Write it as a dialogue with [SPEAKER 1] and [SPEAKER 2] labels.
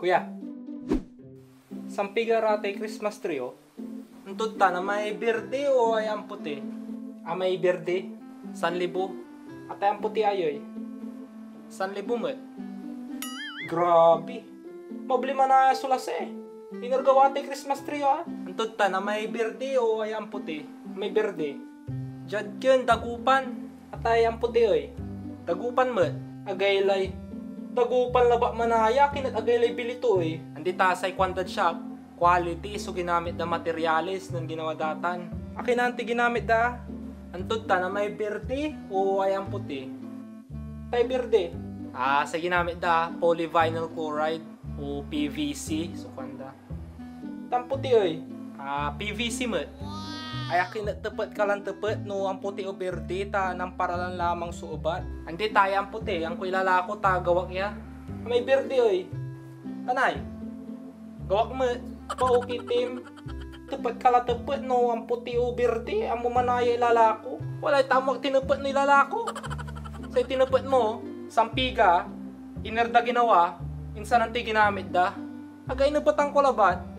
[SPEAKER 1] Kuya, sampiga rate Christmas tree oh. Antod ta na may berde o ay ang puti? May berde, 1,000. At ay ang puti ayoy, 1,000 mo. Grabe. Problema na sulas eh. Inargawate Christmas tree ah. Antod ta na may berde o ay ang puti? May berde. Jad yun, dagupan. At ay ang puti oy. Dagupan mo. Agaylay. Dagupan laba manaya kinat agaylay bilito eh. Andi tasay kwantad shop. Quality so ginamit na materialis nang ginawa datan. Akin na anti ginamit da. Antod ta na may berde o ay ang puti? Tay berde. Sa ginamit da polyvinyl chloride o PVC so kwanda. Tamputi oy. PVC mo. Ay akin na tepat ka lang tepat no ang puti o berde ta nang paralan lamang suobat. Andi tayo ang puti ang kuilala ko ta gawak ya. May berde oy. Tanay. Gawak mo. Paukitim. Tepat ka lang tepat no ang puti o berde ang mumanaya ilalako. Walay tamang tinepat no ilalako. Say tinepat mo sampiga inerda ginawa insan anti ginamit da. Agay na batang kulabat.